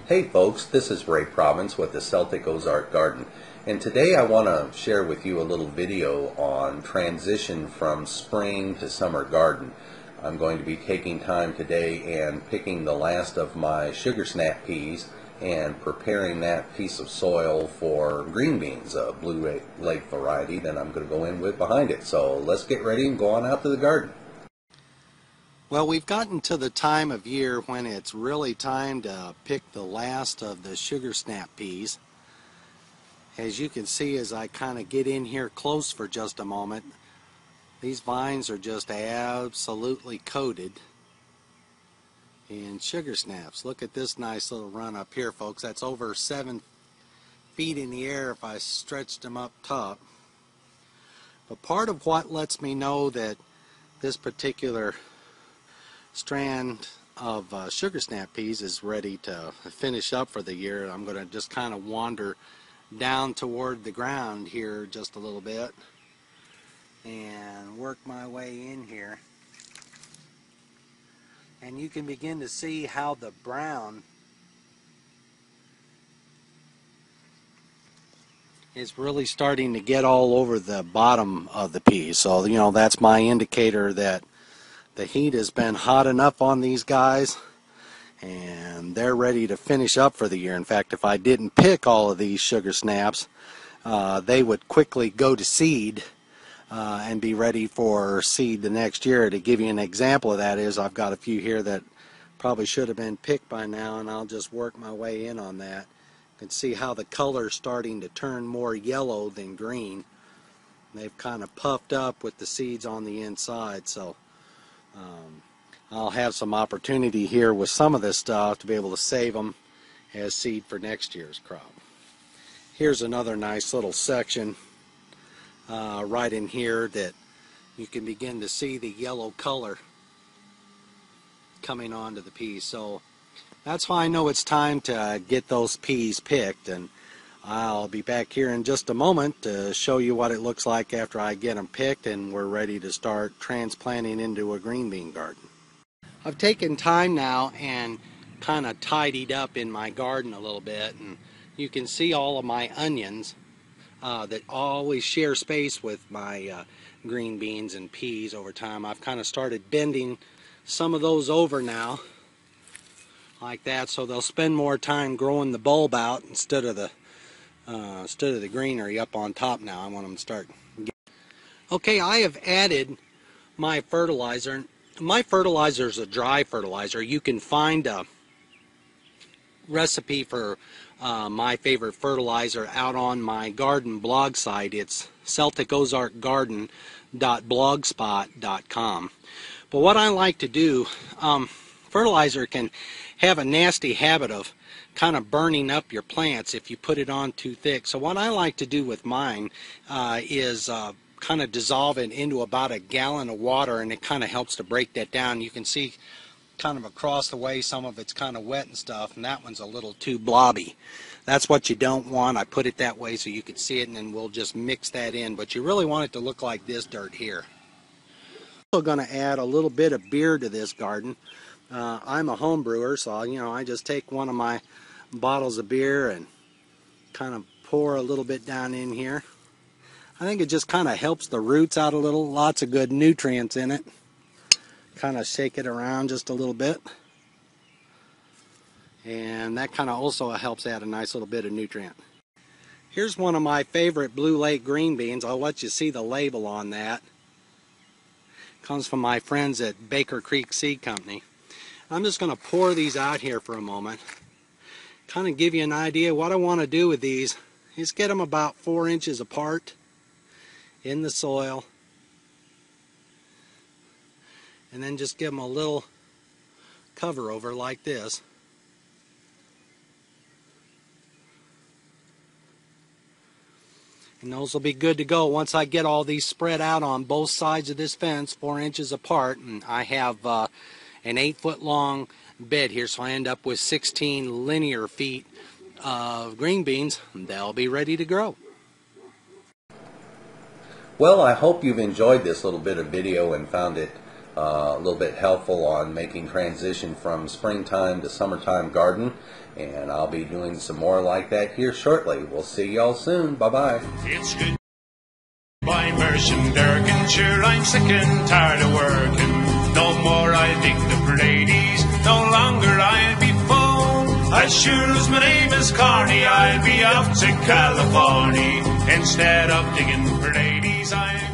Hey folks, this is Ray Province with the Celtic Ozark Garden, and today I want to share with you a little video on transition from spring to summer garden. I'm going to be taking time today and picking the last of my sugar snap peas and preparing that piece of soil for green beans, a blue lake variety that I'm going to go in with behind it. So let's get ready and go on out to the garden. Well, we've gotten to the time of year when it's really time to pick the last of the sugar snap peas. As you can see, as I kind of get in here close for just a moment, these vines are just absolutely coated in sugar snaps. Look at this nice little run up here, folks. That's over 7 feet in the air if I stretched them up top. But part of what lets me know that this particular strand of sugar snap peas is ready to finish up for the year. I'm going to just kind of wander down toward the ground here just a little bit and work my way in here, and you can begin to see how the brown is really starting to get all over the bottom of the peas. So that's my indicator that the heat has been hot enough on these guys and they're ready to finish up for the year. In fact, if I didn't pick all of these sugar snaps, they would quickly go to seed and be ready for seed the next year. To give you an example of that is I've got a few here that probably should have been picked by now, and I'll just work my way in on that. You can see how the color's starting to turn more yellow than green. They've kind of puffed up with the seeds on the inside, so I'll have some opportunity here with some of this stuff to be able to save them as seed for next year's crop. Here's another nice little section right in here that you can begin to see the yellow color coming onto the peas. So that's how I know it's time to get those peas picked, and I'll be back here in just a moment to show you what it looks like after I get them picked and we're ready to start transplanting into a green bean garden. I've taken time now and kind of tidied up in my garden a little bit, and you can see all of my onions that always share space with my green beans and peas over time. I've kind of started bending some of those over now like that, so they'll spend more time growing the bulb out instead of the greenery up on top. Now I want them to start. Okay, I have added my fertilizer. My fertilizer is a dry fertilizer. You can find a recipe for my favorite fertilizer out on my garden blog site. It's celticozarkgarden.blogspot.com. But what I like to do, fertilizer can have a nasty habit of kind of burning up your plants if you put it on too thick. So what I like to do with mine is kind of dissolve it into about a gallon of water, and it kind of helps to break that down. You can see kind of across the way some of it's kind of wet and stuff, and that one's a little too blobby. That's what you don't want. I put it that way so you can see it, and then we'll just mix that in. But you really want it to look like this dirt here. I'm also going to add a little bit of beer to this garden. I'm a home brewer, so I just take one of my bottles of beer and kind of pour a little bit down in here. I think it just kind of helps the roots out a little. Lots of good nutrients in it. Kind of shake it around just a little bit. And that kind of also helps add a nice little bit of nutrient. Here's one of my favorite Blue Lake green beans. I'll let you see the label on that. Comes from my friends at Baker Creek Seed Company. I'm just going to pour these out here for a moment. Kind of give you an idea. What I want to do with these is get them about 4 inches apart in the soil, and then just give them a little cover over like this. And those will be good to go once I get all these spread out on both sides of this fence 4 inches apart. And I have an 8-foot long bed here, so I end up with 16 linear feet of green beans, and they'll be ready to grow. Well, I hope you've enjoyed this little bit of video and found it a little bit helpful on making transition from springtime to summertime garden, and I'll be doing some more like that here shortly. We'll see y'all soon. Bye-bye. It's good. By Merchant Durkin, sure I'm sick and tired of working. No more I'll dig the Pleiades, no longer I'll be phone. As sure as my name is Carney, I'll be off to California. Instead of digging Pleiades, I'll